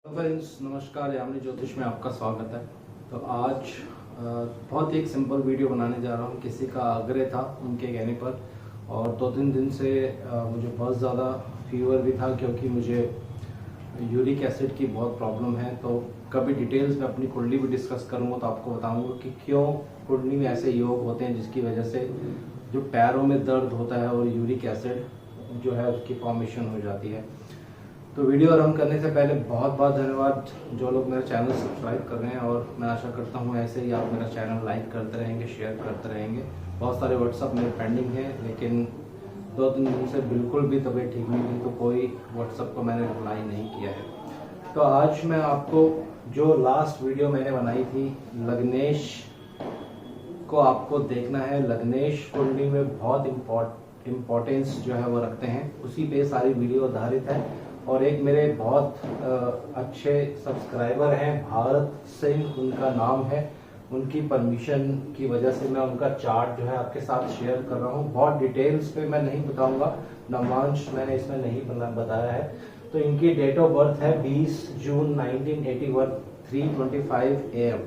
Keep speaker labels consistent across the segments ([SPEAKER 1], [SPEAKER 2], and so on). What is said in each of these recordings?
[SPEAKER 1] Friends नमस्कार, यामिनी ज्योतिष में आपका स्वागत है। तो आज बहुत ही एक सिंपल वीडियो बनाने जा रहा हूँ। किसी का आग्रह था उनके कहने पर, और 2-3 दिन से मुझे बहुत ज़्यादा फीवर भी था क्योंकि मुझे यूरिक एसिड की बहुत प्रॉब्लम है। तो कभी डिटेल्स में अपनी कुंडली भी डिस्कस करूँगा तो आपको बताऊँगा कि क्यों कुंडली में ऐसे योग होते हैं जिसकी वजह से जो पैरों में दर्द होता है और यूरिक एसिड जो है उसकी फॉर्मेशन हो जाती है। तो वीडियो आरंभ करने से पहले बहुत बहुत धन्यवाद जो लोग मेरा चैनल सब्सक्राइब कर रहे हैं, और मैं आशा करता हूँ ऐसे ही आप मेरा चैनल लाइक करते रहेंगे, शेयर करते रहेंगे। बहुत सारे व्हाट्सअप मेरे पेंडिंग है, लेकिन 2-3 दिन से बिल्कुल भी तबीयत ठीक नहीं हुई, तो कोई व्हाट्सअप को मैंने रिप्लाई नहीं किया है। तो आज मैं आपको जो लास्ट वीडियो मैंने बनाई थी लग्नेश को आपको देखना है। लग्नेश कुंडली में बहुत इम्पोर्टेंस जो है वो रखते हैं, उसी पे सारी वीडियो आधारित है। और एक मेरे बहुत अच्छे सब्सक्राइबर हैं भारत सिंह, उनका नाम है, उनकी परमिशन की वजह से मैं उनका चार्ट जो है आपके साथ शेयर कर रहा हूँ। बहुत डिटेल्स पे मैं नहीं बताऊंगा, नवांश मैंने इसमें नहीं बताया है। तो इनकी डेट ऑफ बर्थ है 20 जून 1981, 3:25 AM।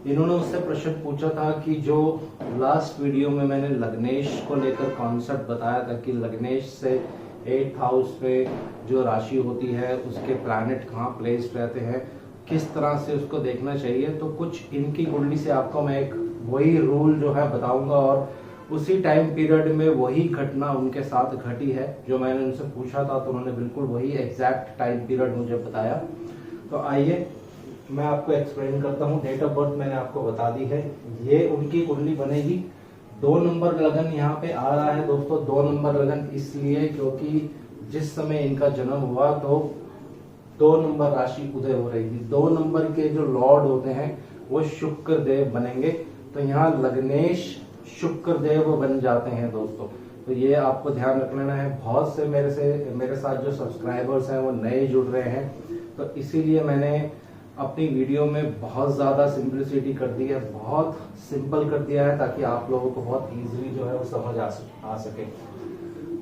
[SPEAKER 1] इन्होंने उससे प्रश्न पूछा था कि जो लास्ट वीडियो में मैंने लग्नेश को लेकर कॉन्सेप्ट बताया था कि लग्नेश से 8th हाउस पे जो राशि होती है उसके प्लैनेट कहाँ प्लेस्ड रहते हैं, किस तरह से उसको देखना चाहिए। तो कुछ इनकी कुंडली से आपको मैं एक वही रूल जो है बताऊंगा, और उसी टाइम पीरियड में वही घटना उनके साथ घटी है जो मैंने उनसे पूछा था। तो उन्होंने बिल्कुल वही एग्जैक्ट टाइम पीरियड मुझे बताया। तो आइए मैं आपको एक्सप्लेन करता हूँ। डेट ऑफ बर्थ मैंने आपको बता दी है, ये उनकी कुंडली बनेगी। 2 नंबर लगन यहाँ पे आ रहा है दोस्तों। 2 नंबर लगन इसलिए क्योंकि जिस समय इनका जन्म हुआ तो 2 नंबर राशि उदय हो रही थी। 2 नंबर के जो लॉर्ड होते हैं वो शुक्र देव बनेंगे, तो यहाँ लग्नेश शुक्र देव बन जाते हैं दोस्तों। तो ये आपको ध्यान रख लेना है। बहुत से मेरे साथ जो सब्सक्राइबर्स हैं वो नए जुड़ रहे हैं, तो इसीलिए मैंने अपनी वीडियो में बहुत ज़्यादा सिंपलिसिटी कर दी है, बहुत सिंपल कर दिया है ताकि आप लोगों को बहुत इजीली जो है वो समझ आ सके।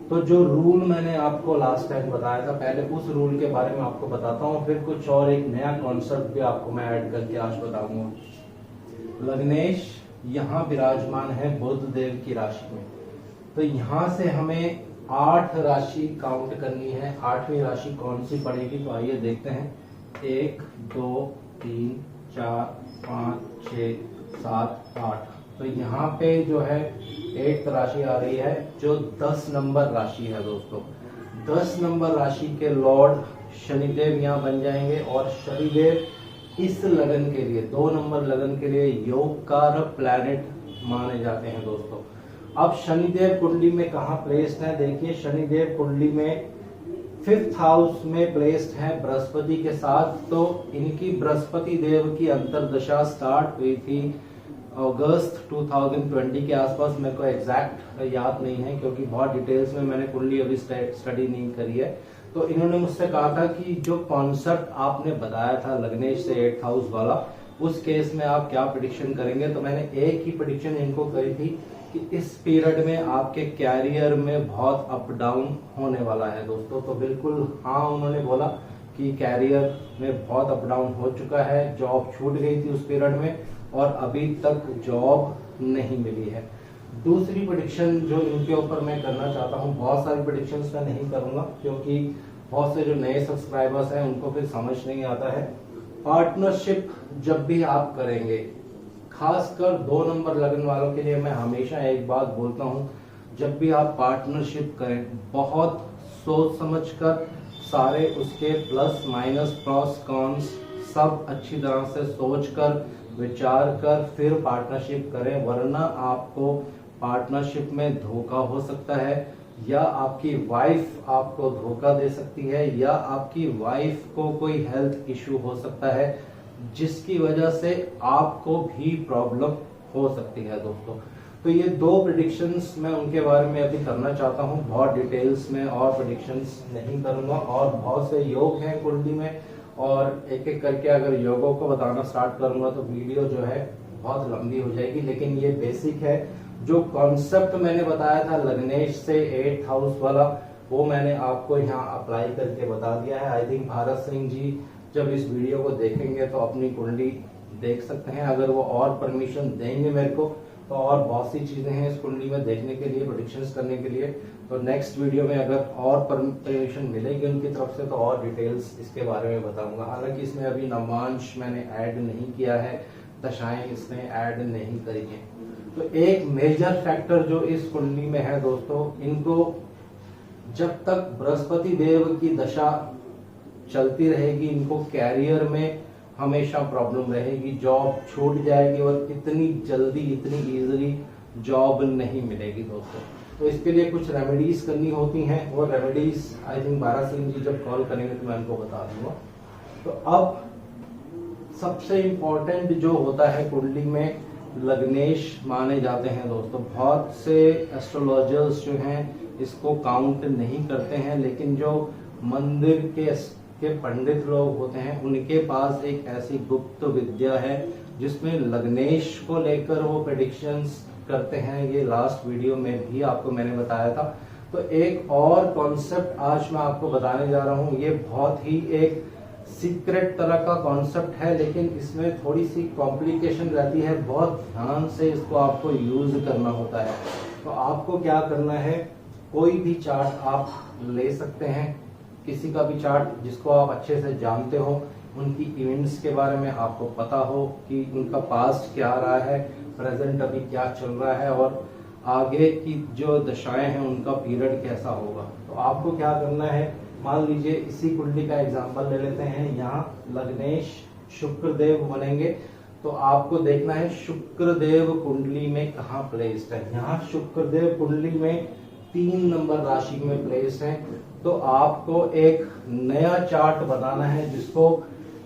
[SPEAKER 1] तो जो रूल मैंने आपको लास्ट टाइम बताया था, पहले उस रूल के बारे में आपको बताता हूँ, फिर कुछ और एक नया कॉन्सेप्ट भी आपको मैं ऐड करके आज बताऊंगा। लग्नेश यहाँ विराजमान है बुध देव की राशि में, तो यहाँ से हमें 8 राशि काउंट करनी है। 8वीं राशि कौन सी पड़ेगी, तो आइए देखते हैं। 1 2 3 4 5 6 7 8। तो यहाँ पे जो है 8th राशि आ रही है जो 10 नंबर राशि है दोस्तों। 10 नंबर राशि के लॉर्ड शनिदेव यहाँ बन जाएंगे, और शनिदेव इस लगन के लिए 2 नंबर लगन के लिए योगकारक प्लैनेट माने जाते हैं दोस्तों। अब शनिदेव कुंडली में कहाँ प्लेस्ड है, देखिए शनिदेव कुंडली में 5th हाउस में प्लेस्ड है बृहस्पति के साथ। तो इनकी बृहस्पति देव की अंतरदशा स्टार्ट हुई थी अगस्त 2020 के आसपास। मेरे को एग्जैक्ट याद नहीं है क्योंकि बहुत डिटेल्स में मैंने कुंडली अभी स्टडी नहीं करी है। तो इन्होंने मुझसे कहा था कि जो कॉन्सेप्ट आपने बताया था लग्नेश से 8th हाउस वाला, उस केस में आप क्या प्रेडिक्शन करेंगे। तो मैंने एक ही प्रेडिक्शन इनको करी थी कि इस पीरियड में आपके कैरियर में बहुत अप डाउन होने वाला है दोस्तों। तो बिल्कुल हाँ उन्होंने बोला कि कैरियर में बहुत अप डाउन हो चुका है। जॉब छूट गई थी उस पीरियड में और अभी तक जॉब नहीं मिली है। दूसरी प्रेडिक्शन जो इनके ऊपर मैं करना चाहता हूँ, बहुत सारी प्रेडिक्शंस मैं नहीं करूंगा क्योंकि बहुत से जो नए सब्सक्राइबर्स हैं उनको फिर समझ नहीं आता है। पार्टनरशिप जब भी आप करेंगे, खासकर 2 नंबर लगन वालों के लिए मैं हमेशा एक बात बोलता हूं, जब भी आप पार्टनरशिप करें बहुत सोच समझकर, सारे उसके प्लस माइनस प्रॉस कॉन्स सब अच्छी तरह से सोचकर विचार कर फिर पार्टनरशिप करें, वरना आपको पार्टनरशिप में धोखा हो सकता है, या आपकी वाइफ आपको धोखा दे सकती है, या आपकी वाइफ को कोई हेल्थ इश्यू हो सकता है जिसकी वजह से आपको भी प्रॉब्लम हो सकती है दोस्तों। तो ये 2 प्रेडिक्शंस मैं उनके बारे में अभी करना चाहता हूँ, बहुत डिटेल्स में और प्रेडिक्शंस नहीं करूंगा। और बहुत से योग हैं कुंडली में, और एक एक करके अगर योगों को बताना स्टार्ट करूंगा तो वीडियो जो है बहुत लंबी हो जाएगी। लेकिन ये बेसिक है, जो कॉन्सेप्ट मैंने बताया था लग्नेश से 8th हाउस वाला, वो मैंने आपको यहाँ अप्लाई करके बता दिया है। आई थिंक भारत सिंह जी जब इस वीडियो को देखेंगे तो अपनी कुंडली देख सकते हैं। अगर वो और परमिशन देंगे मेरे को तो और बहुत सी चीजें हैं इस कुंडली में देखने के लिए, प्रेडिक्शंस करने के लिए। तो नेक्स्ट वीडियो में अगर और परमिशन मिलेगी उनकी तरफ से तो और डिटेल्स इसके बारे में बताऊंगा। हालांकि इसमें अभी नवांश मैंने ऐड नहीं किया है, दशाएं इसने ऐड नहीं करी है। तो एक मेजर फैक्टर जो इस कुंडली में है दोस्तों, इनको जब तक बृहस्पति देव की दशा चलती रहेगी इनको कैरियर में हमेशा प्रॉब्लम रहेगी, जॉब छूट जाएगी और इतनी जल्दी इतनी इजीली जॉब नहीं मिलेगी दोस्तों। तो इसके लिए कुछ रेमेडीज करनी होती हैं, वो रेमेडीज आई थिंक बारा सिंह जी जब कॉल करेंगे तो मैं उनको बता दूंगा। तो अब सबसे इम्पोर्टेंट जो होता है कुंडली में लग्नेश माने जाते हैं दोस्तों। बहुत से एस्ट्रोलॉजर्स जो हैं इसको काउंट नहीं करते हैं, लेकिन जो मंदिर के पंडित लोग होते हैं उनके पास एक ऐसी गुप्त विद्या है जिसमें लग्नेश को लेकर वो प्रेडिक्शंस करते हैं। ये लास्ट वीडियो में भी आपको मैंने बताया था। तो एक और कॉन्सेप्ट आज मैं आपको बताने जा रहा हूँ। ये बहुत ही एक सीक्रेट तरह का कॉन्सेप्ट है, लेकिन इसमें थोड़ी सी कॉम्प्लिकेशन रहती है। बहुत ध्यान से इसको आपको यूज करना होता है। तो आपको क्या करना है, कोई भी चार्ट आप ले सकते हैं, किसी का भी चार्ट जिसको आप अच्छे से जानते हो, उनकी इवेंट्स के बारे में आपको पता हो कि उनका पास्ट क्या रहा है, प्रेजेंट अभी क्या चल रहा है और आगे की जो दशाएं हैं उनका पीरियड कैसा होगा। तो आपको क्या करना है, मान लीजिए इसी कुंडली का एग्जांपल ले लेते हैं। यहाँ लग्नेश शुक्रदेव बनेंगे तो आपको देखना है शुक्रदेव कुंडली में कहाँ प्लेस्ड है। यहाँ शुक्रदेव कुंडली में 3 नंबर राशि में प्लेस्ड है। तो आपको एक नया चार्ट बनाना है जिसको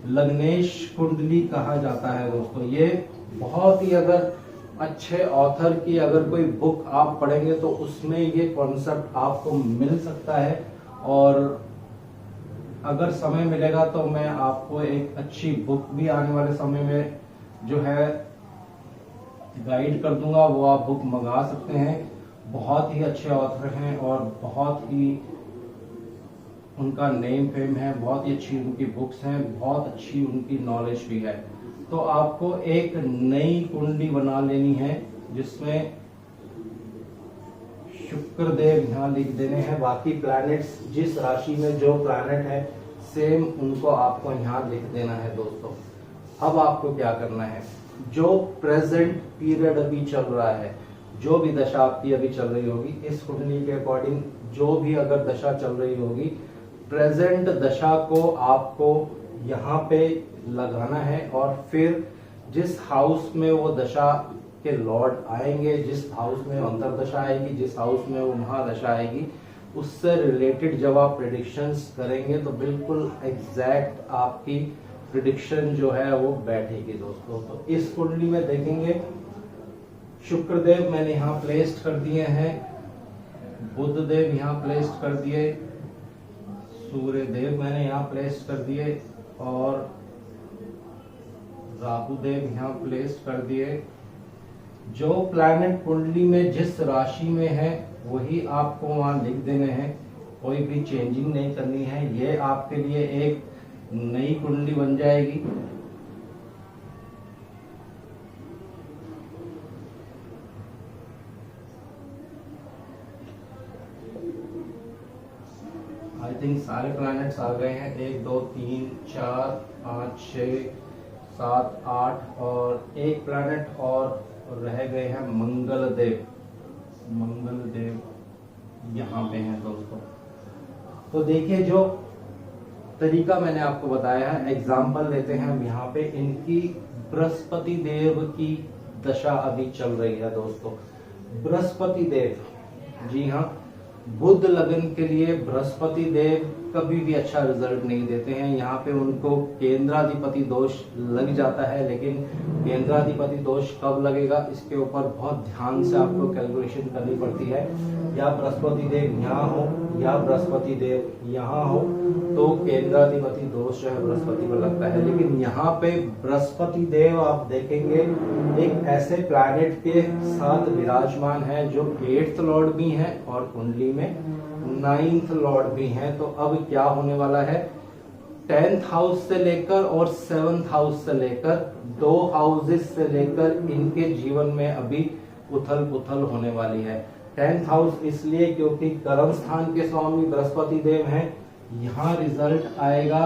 [SPEAKER 1] लग्नेश कुंडली कहा जाता है दोस्तों। ये बहुत ही अगर अच्छे ऑथर की अगर कोई बुक आप पढ़ेंगे तो उसमें ये कॉन्सेप्ट आपको मिल सकता है, और अगर समय मिलेगा तो मैं आपको एक अच्छी बुक भी आने वाले समय में जो है गाइड कर दूंगा, वो आप बुक मंगा सकते हैं। बहुत ही अच्छे ऑथर हैं और बहुत ही उनका नेम फेम है, बहुत ही अच्छी उनकी बुक्स हैं, बहुत अच्छी उनकी नॉलेज भी है। तो आपको एक नई कुंडली बना लेनी है जिसमें शुक्रदेव यहाँ लिख देने हैं। बाकी प्लैनेट्स जिस राशि में जो प्लैनेट है सेम उनको आपको यहाँ लिख देना है दोस्तों। अब आपको क्या करना है, जो प्रेजेंट पीरियड अभी चल रहा है, जो भी दशा आपकी अभी चल रही होगी इस कुंडली के अकॉर्डिंग, जो भी अगर दशा चल रही होगी, प्रेजेंट दशा को आपको यहाँ पे लगाना है और फिर जिस हाउस में वो दशा के लॉर्ड आएंगे, जिस हाउस में अंतरदशा आएगी, जिस हाउस में वो महादशा आएगी, उससे रिलेटेड जब आप प्रेडिक्शंस करेंगे तो बिल्कुल एग्जैक्ट आपकी प्रेडिक्शन जो है वो बैठेगी दोस्तों। तो इस कुंडली में देखेंगे शुक्रदेव मैंने यहाँ प्लेस्ड कर दिए हैं, बुध देव यहाँ प्लेस्ड कर दिए, सूर्य देव मैंने यहाँ प्लेस्ड कर दिए और राहु देव यहाँ प्लेस्ड कर दिए। जो प्लैनेट कुंडली में जिस राशि में है वही आपको वहां लिख देने हैं, कोई भी चेंजिंग नहीं करनी है। ये आपके लिए एक नई कुंडली बन जाएगी। आई थिंक सारे प्लैनेट्स आ गए हैं, 1 2 3 4 5 6 7 8 और एक प्लैनेट और रह गए हैं मंगल देव। मंगल देव यहाँ पे हैं दोस्तों। तो देखिए जो तरीका मैंने आपको बताया है, एग्जाम्पल लेते हैं हम यहाँ पे। इनकी बृहस्पति देव की दशा अभी चल रही है दोस्तों। बृहस्पति देव, जी हाँ, बुध लगन के लिए बृहस्पति देव कभी भी अच्छा रिजल्ट नहीं देते हैं। यहाँ पे उनको केंद्राधिपति दोष लग जाता है, लेकिन केंद्राधिपति दोष कब लगेगा इसके ऊपर बहुत ध्यान से आपको कैलकुलेशन करनी पड़ती है। या बृहस्पति देव यहाँ हो या बृहस्पति देव यहाँ हो तो केंद्राधिपति दोष जो है बृहस्पति पर लगता है। लेकिन यहाँ पे बृहस्पति देव आप देखेंगे एक ऐसे प्लैनेट के साथ विराजमान है जो 8th लॉर्ड भी हैं और कुंडली में 9th लॉर्ड भी हैं। तो अब क्या होने वाला है, 10th हाउस से लेकर और 7th हाउस से लेकर 2 हाउसेस से लेकर इनके जीवन में अभी उथल पुथल होने वाली है। 10th हाउस इसलिए क्योंकि कर्म स्थान के स्वामी बृहस्पति देव हैं। यहाँ रिजल्ट आएगा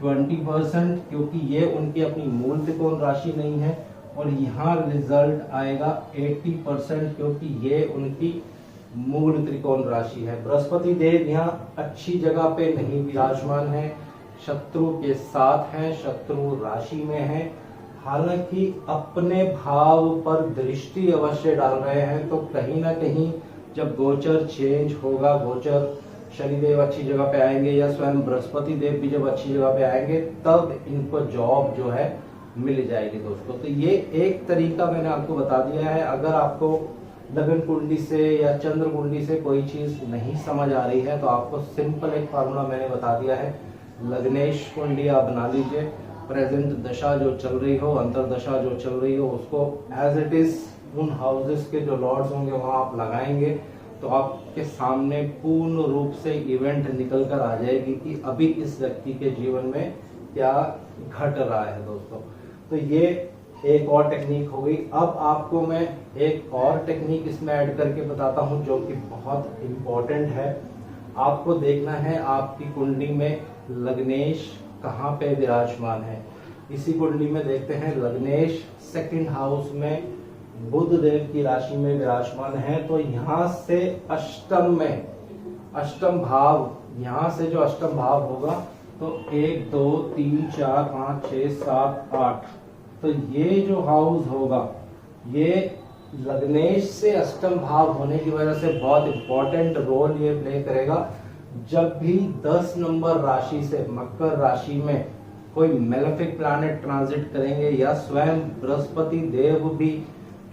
[SPEAKER 1] 20% क्योंकि ये उनकी अपनी मूल त्रिकोण राशि नहीं है, और यहाँ रिजल्ट आएगा 80% क्योंकि ये उनकी मूल त्रिकोण राशि है। बृहस्पति देव यहाँ अच्छी जगह पे नहीं विराजमान है, शत्रु के साथ हैं, शत्रु राशि में है। हालांकि अपने भाव पर दृष्टि अवश्य डाल रहे हैं, तो कहीं ना कहीं जब गोचर चेंज होगा, गोचर शनिदेव अच्छी जगह पे आएंगे या स्वयं बृहस्पति देव भी जब अच्छी जगह पे आएंगे, तब इनको जॉब जो है मिल जाएगी दोस्तों। तो ये एक तरीका मैंने आपको बता दिया है। अगर आपको लगन कुंडली से या चंद्र कुंडली से कोई चीज नहीं समझ आ रही है, तो आपको सिंपल एक फार्मूला मैंने बता दिया है। लग्नेश कुंडली आप बना लीजिए, प्रेजेंट दशा जो चल रही हो, अंतरदशा जो चल रही हो, उसको एज इट इज उन हाउसेस के जो लॉर्ड्स होंगे वहां आप लगाएंगे, तो आपके सामने पूर्ण रूप से इवेंट निकल कर आ जाएगी कि अभी इस व्यक्ति के जीवन में क्या घट रहा है दोस्तों। तो ये एक और टेक्निक हो गई। अब आपको मैं एक और टेक्निक इसमें ऐड करके बताता हूं जो कि बहुत इंपॉर्टेंट है। आपको देखना है आपकी कुंडली में लग्नेश कहाँ पे विराजमान है। इसी कुंडली में देखते हैं लग्नेश 2nd हाउस में बुध देव की राशि में विराजमान है। तो यहाँ से अष्टम में, अष्टम भाव, यहाँ से जो अष्टम भाव होगा, तो 1 2 3 4 5 6 7 8, तो ये जो हाउस होगा ये लग्नेश से अष्टम भाव होने की वजह से बहुत इंपॉर्टेंट रोल ये प्ले करेगा। जब भी 10 नंबर राशि से मकर राशि में कोई मेलेफिक प्लैनेट ट्रांजिट करेंगे या स्वयं बृहस्पति देव भी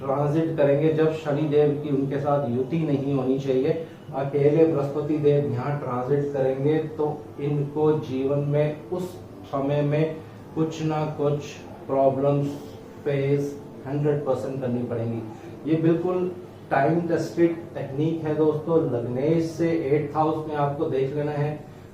[SPEAKER 1] ट्रांजिट करेंगे, जब शनि देव की उनके साथ युति नहीं होनी चाहिए, अकेले बृहस्पति देव यहाँ ट्रांजिट करेंगे, तो इनको जीवन में उस समय में कुछ ना कुछ प्रॉब्लम्स फेस 100% करनी पड़ेंगी। ये बिल्कुल टाइम टेस्टेड टेक्निक है दोस्तों। लग्नेश से 8th हाउस में आपको देख लेना है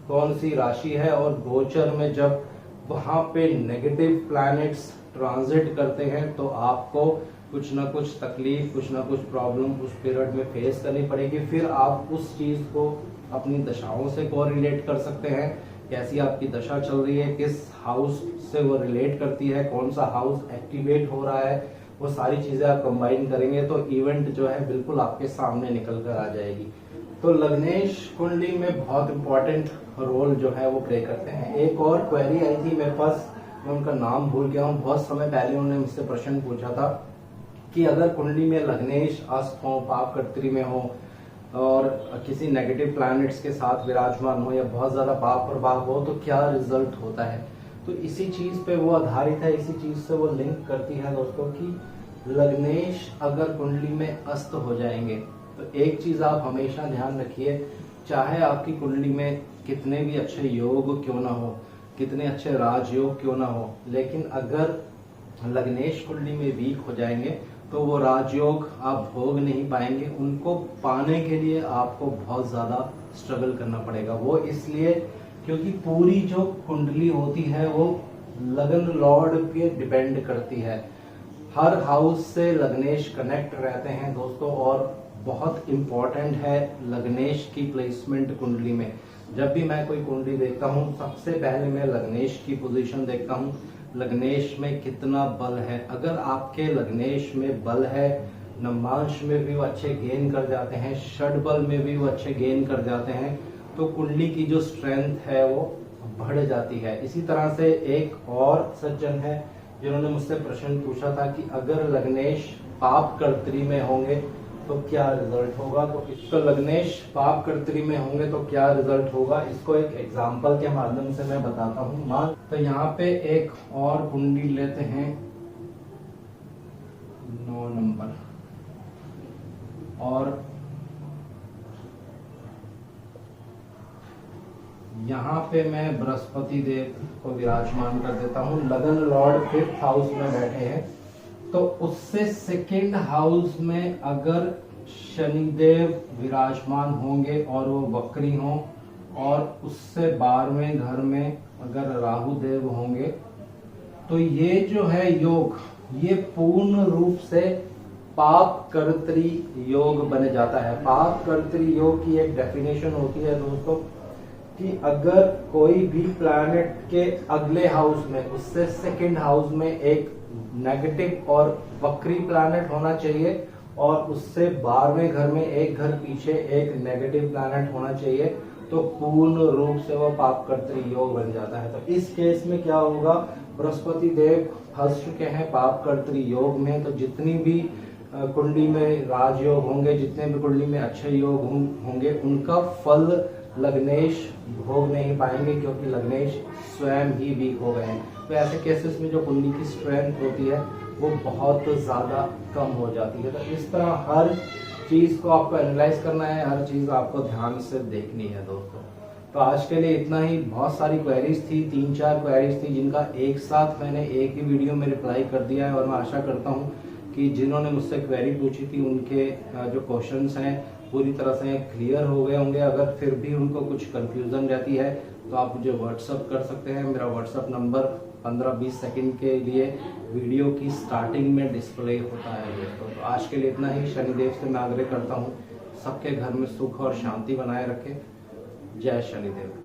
[SPEAKER 1] कौन सी राशि है, और गोचर में जब वहां पे नेगेटिव प्लैनेट्स ट्रांजिट करते हैं तो आपको कुछ ना कुछ तकलीफ, कुछ ना कुछ प्रॉब्लम उस पीरियड में फेस करनी पड़ेगी। फिर आप उस चीज को अपनी दशाओं से कोरिलेट कर सकते हैं, कैसी आपकी दशा चल रही है, किस हाउस से वो रिलेट करती है, कौन सा हाउस एक्टिवेट हो रहा है, वो सारी चीजें आप कंबाइन करेंगे तो इवेंट जो है बिल्कुल आपके सामने निकल कर आ जाएगी। तो लग्नेश कुंडली में बहुत इंपॉर्टेंट रोल जो है वो प्ले करते हैं। एक और क्वेरी आई थी मेरे पास, मैं उनका नाम भूल गया हूँ, बहुत समय पहले उन्होंने मुझसे प्रश्न पूछा था कि अगर कुंडली में लग्नेश अस्त हो, पाप कर्त्री में हो और किसी नेगेटिव प्लैनेट्स के साथ विराजमान हो या बहुत ज्यादा पाप प्रभाव हो तो क्या रिजल्ट होता है। तो इसी चीज पे वो आधारित है, इसी चीज से वो लिंक करती है दोस्तों कि लग्नेश अगर कुंडली में अस्त हो जाएंगे तो एक चीज आप हमेशा ध्यान रखिए, चाहे आपकी कुंडली में कितने भी अच्छे योग क्यों ना हो, कितने अच्छे राजयोग क्यों ना हो, लेकिन अगर लग्नेश कुंडली में वीक हो जाएंगे तो वो राजयोग आप भोग नहीं पाएंगे। उनको पाने के लिए आपको बहुत ज्यादा स्ट्रगल करना पड़ेगा। वो इसलिए क्योंकि पूरी जो कुंडली होती है वो लगन लॉर्ड पे डिपेंड करती है। हर हाउस से लग्नेश कनेक्ट रहते हैं दोस्तों, और बहुत इंपॉर्टेंट है लग्नेश की प्लेसमेंट कुंडली में। जब भी मैं कोई कुंडली देखता हूँ सबसे पहले मैं लग्नेश की पोजीशन देखता हूँ, लग्नेश में कितना बल है। अगर आपके लग्नेश में बल है, नवमांश में भी वो अच्छे गेन कर जाते हैं, षड बल में भी वो अच्छे गेन कर जाते हैं, तो कुंडली की जो स्ट्रेंथ है वो बढ़ जाती है। इसी तरह से एक और सज्जन है जिन्होंने मुझसे प्रश्न पूछा था कि अगर लग्नेश पाप कर्त्री में होंगे तो क्या रिजल्ट होगा। तो इसको लग्नेश पाप कर्त्री में होंगे तो क्या रिजल्ट होगा, इसको एक एग्जांपल के माध्यम से मैं बताता हूँ। मान तो यहाँ पे एक और कुंडली लेते हैं 9 नंबर, और यहाँ पे मैं बृहस्पति देव को विराजमान कर देता हूँ। लगन लॉर्ड 5th हाउस में बैठे हैं, तो उससे 2nd हाउस में अगर शनिदेव विराजमान होंगे और वो वक्री हों और उससे 12वें घर में अगर राहु देव होंगे तो ये जो है योग, ये पूर्ण रूप से पाप कर्त्री योग बन जाता है। पाप कर्त्री योग की एक डेफिनेशन होती है दोस्तों कि अगर कोई भी प्लैनेट के अगले हाउस में, उससे सेकंड हाउस में एक नेगेटिव और वक्री प्लैनेट होना चाहिए और उससे 12वें घर में एक घर पीछे एक नेगेटिव प्लैनेट होना चाहिए, तो पूर्ण रूप से वो पाप कर्त्री योग बन जाता है। तो इस केस में क्या होगा, बृहस्पति देव फंस चुके हैं पाप कर्त्री योग में, तो जितनी भी कुंडली में राजयोग होंगे, जितने भी कुंडली में अच्छे योग होंगे, उनका फल लग्नेश भोग नहीं पाएंगे, क्योंकि लग्नेश स्वयं ही वीक हो गए हैं। तो ऐसे केसेस में जो कुंडली की स्ट्रेंथ होती है वो बहुत ज्यादा कम हो जाती है। तो इस तरह हर चीज को आपको एनालाइज करना है, हर चीज आपको ध्यान से देखनी है दोस्तों। तो आज के लिए इतना ही। बहुत सारी क्वेरीज थी, 3-4 क्वेरीज थी, जिनका एक साथ मैंने एक ही वीडियो में रिप्लाई कर दिया है और मैं आशा करता हूँ कि जिन्होंने मुझसे क्वेरी पूछी थी उनके जो क्वेश्चंस हैं पूरी तरह से क्लियर हो गए होंगे। अगर फिर भी उनको कुछ कंफ्यूजन रहती है तो आप मुझे व्हाट्सअप कर सकते हैं। मेरा व्हाट्सअप नंबर 15-20 सेकंड के लिए वीडियो की स्टार्टिंग में डिस्प्ले होता है दोस्तों। तो आज के लिए इतना ही। शनिदेव से मैं आग्रह करता हूँ सबके घर में सुख और शांति बनाए रखें। जय शनिदेव।